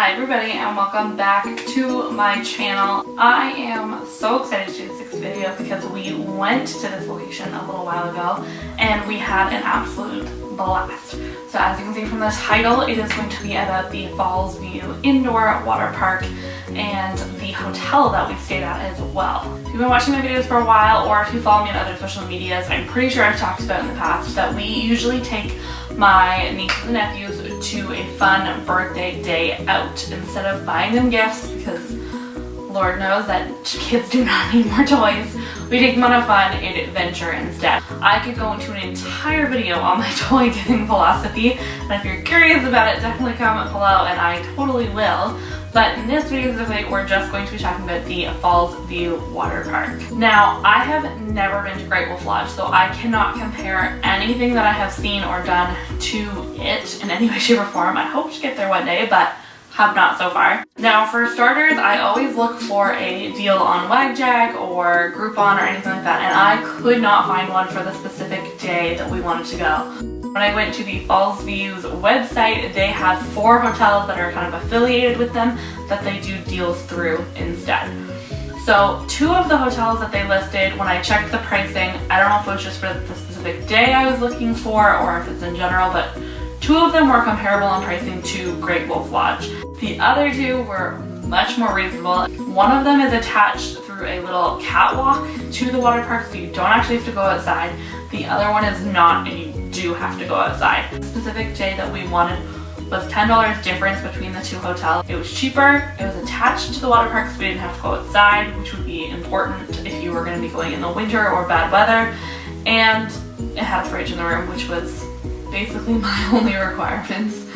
Hi everybody and welcome back to my channel. I am so excited to do this video because we went to this location a little while ago and we had an absolute blast. So as you can see from the title, it is going to be about the Fallsview indoor water park and the hotel that we stayed at as well. If you've been watching my videos for a while, or if you follow me on other social medias, I'm pretty sure I've talked about in the past that we usually take my nieces and nephews to a fun birthday day out instead of buying them gifts, because Lord knows that kids do not need more toys. We take them on a fun adventure instead. I could go into an entire video on my toy giving philosophy, and if you're curious about it, definitely comment below and I totally will. But in this video specifically, we're just going to be talking about the Fallsview water park. Now, I have never been to Great Wolf Lodge, so I cannot compare anything that I have seen or done to it in any way, shape, or form. I hope to get there one day, but have not so far. Now, for starters, I always look for a deal on WagJag or Groupon or anything like that, and I could not find one for the specific day that we wanted to go. When I went to the Fallsview's website, they have 4 hotels that are kind of affiliated with them that they do deals through instead. So 2 of the hotels that they listed, when I checked the pricing, I don't know if it was just for the specific day I was looking for or if it's in general, but 2 of them were comparable in pricing to Great Wolf Lodge. The other 2 were much more reasonable. One of them is attached through a little catwalk to the water park, so you don't actually have to go outside. The other one is not, and you do have to go outside. The specific day that we wanted was $10 difference between the 2 hotels. It was cheaper, it was attached to the water park, so we didn't have to go outside, which would be important if you were going to be going in the winter or bad weather, and it had a fridge in the room, which was basically my only requirements.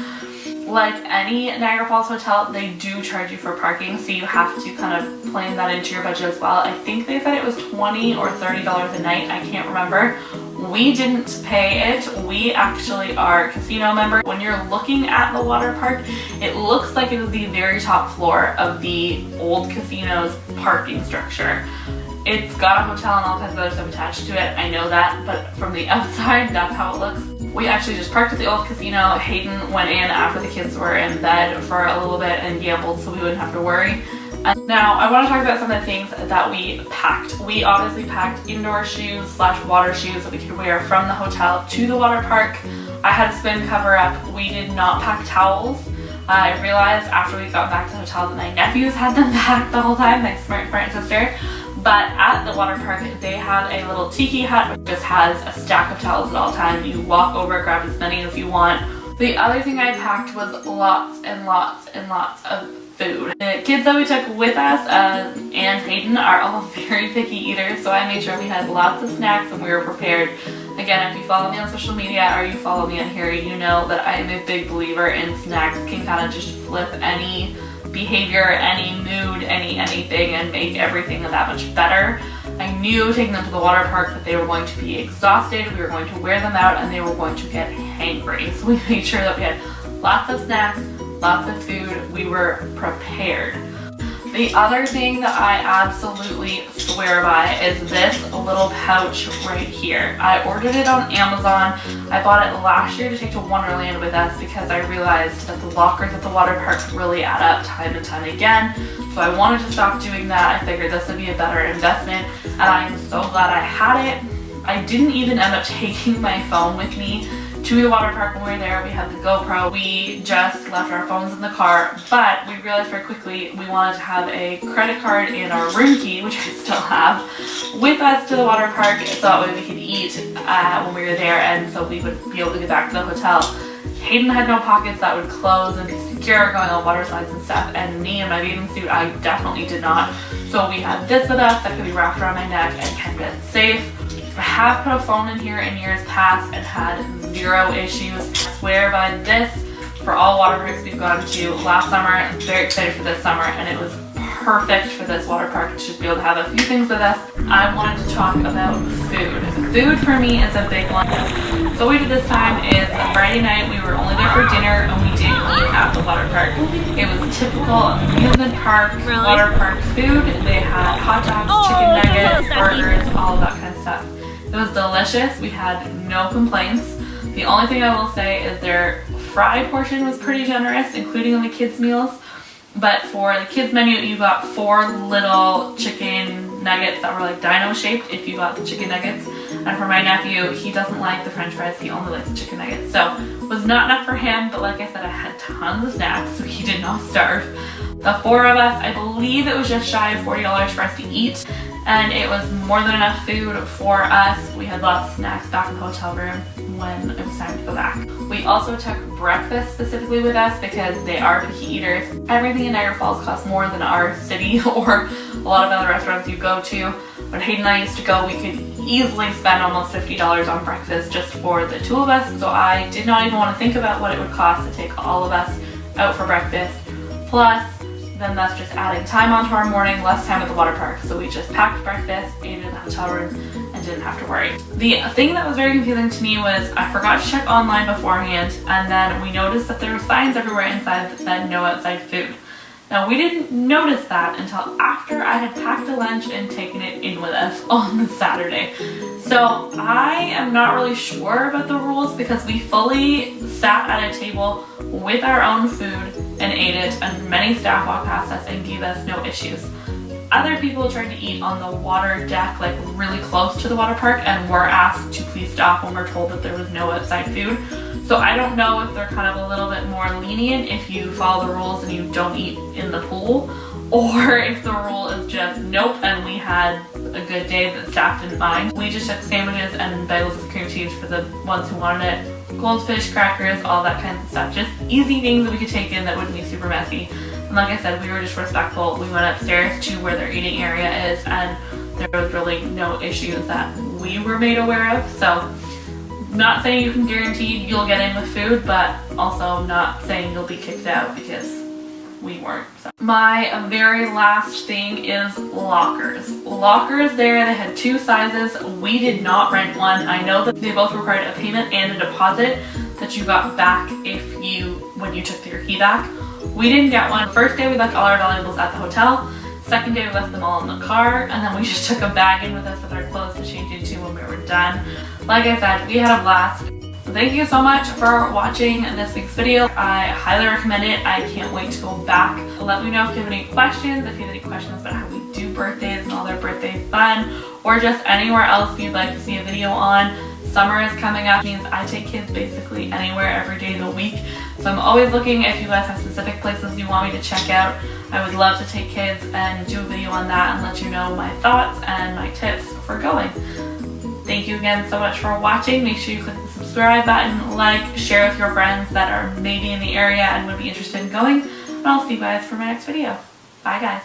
Like any Niagara Falls hotel, they do charge you for parking, so you have to kind of plan that into your budget as well. I think they said it was $20 or $30 a night, I can't remember. We didn't pay it. We actually are casino members. When you're looking at the water park, it looks like it was the very top floor of the old casino's parking structure. It's got a hotel and all kinds of other stuff attached to it, I know that, but from the outside, that's how it looks. We actually just parked at the old casino. Hayden went in after the kids were in bed for a little bit and gambled so we wouldn't have to worry. And now I want to talk about some of the things that we packed. We obviously packed indoor shoes / water shoes that we could wear from the hotel to the water park. I had a spin cover up. We did not pack towels. I realized after we got back to the hotel that my nephews had them packed the whole time, my smart sister. But at the water park, they have a little tiki hut which just has a stack of towels at all times. You walk over, grab as many as you want. The other thing I packed was lots and lots and lots of food. The kids that we took with us and Hayden are all very picky eaters, so I made sure we had lots of snacks and we were prepared. Again, if you follow me on social media or you follow me on here, you know that I am a big believer in snacks can kind of just flip any behavior, any mood, anything, and make everything that much better. I knew taking them to the water park that they were going to be exhausted, we were going to wear them out, and they were going to get hangry. So we made sure that we had lots of snacks, lots of food, we were prepared. The other thing that I absolutely swear by is this little pouch right here. I ordered it on Amazon. I bought it last year to take to Wonderland with us because I realized that the lockers at the water park really add up time and time again. So I wanted to stop doing that. I figured this would be a better investment, and I am so glad I had it. I didn't even end up taking my phone with me to the water park when we were there. We had the GoPro. We just left our phones in the car, but we realized very quickly we wanted to have a credit card and our room key, which I still have, with us to the water park so that way we could eat when we were there, and so we would be able to get back to the hotel. Hayden had no pockets that would close and be secure going on water slides and stuff, and me in my bathing suit, I definitely did not. So we had this with us that could be wrapped around my neck and kept it safe. I have put a phone in here in years past and had 0 issues. I swear by this for all water parks we've gone to last summer. I'm very excited for this summer, and it was perfect for this water park to just be able to have a few things with us. I wanted to talk about food. Food for me is a big one. So what we did this time is Friday night we were only there for dinner and we didn't eat at the water park. It was typical amusement park, water park food. They had hot dogs, chicken nuggets, burgers, all of that kind of stuff. It was delicious. We had no complaints. The only thing I will say is their fry portion was pretty generous, including in the kids' meals. But for the kids menu, you got 4 little chicken nuggets that were like dino shaped if you got the chicken nuggets. And for my nephew, he doesn't like the french fries, he only likes the chicken nuggets. So it was not enough for him, but like I said, I had tons of snacks, so he did not starve. The 4 of us, I believe it was just shy of $40 for us to eat, and it was more than enough food for us. We had lots of snacks back in the hotel room when it was time to go back. We also took breakfast specifically with us because they are picky eaters. Everything in Niagara Falls costs more than our city or a lot of other restaurants you go to. When Hayden and I used to go, we could easily spend almost $50 on breakfast just for the 2 of us, so I did not even want to think about what it would cost to take all of us out for breakfast. Plus, then that's just adding time onto our morning, less time at the water park. So we just packed breakfast, ate it in the hotel room, and didn't have to worry. The thing that was very confusing to me was I forgot to check online beforehand, and then we noticed that there were signs everywhere inside that said no outside food. Now we didn't notice that until after I had packed a lunch and taken it in with us on the Saturday. So I am not really sure about the rules because we fully sat at a table with our own food and ate it, and many staff walked past us and gave us no issues. Other people tried to eat on the water deck, like really close to the water park, and were asked to please stop when we're told that there was no outside food. So I don't know if they're kind of a little bit more lenient if you follow the rules and you don't eat in the pool, or if the rule is just nope, and we had a good day that staff didn't mind. We just took sandwiches and bagels with cream cheese for the ones who wanted it, goldfish, crackers, all that kind of stuff. Just easy things that we could take in that wouldn't be super messy. And like I said, we were just respectful. We went upstairs to where their eating area is, and there was really no issues that we were made aware of. So not saying you can guarantee you'll get in with food, but also not saying you'll be kicked out because we weren't. So. My very last thing is lockers. Lockers there, they had 2 sizes. We did not rent one. I know that they both required a payment and a deposit that you got back when you took your key back. We didn't get one. First day we left all our valuables at the hotel. Second day we left them all in the car, and then we just took a bag in with us with our clothes to change into when we were done. Like I said, we had a blast. Thank you so much for watching this week's video. I highly recommend it. I can't wait to go back. Let me know if you have any questions, if you have any questions about how we do birthdays and all their birthday fun, or just anywhere else you'd like to see a video on. Summer is coming up, means I take kids basically anywhere every day of the week. So I'm always looking if you guys have specific places you want me to check out. I would love to take kids and do a video on that and let you know my thoughts and my tips for going. Thank you again so much for watching. Make sure you click the subscribe button, like, share with your friends that are maybe in the area and would be interested in going. And I'll see you guys for my next video. Bye guys.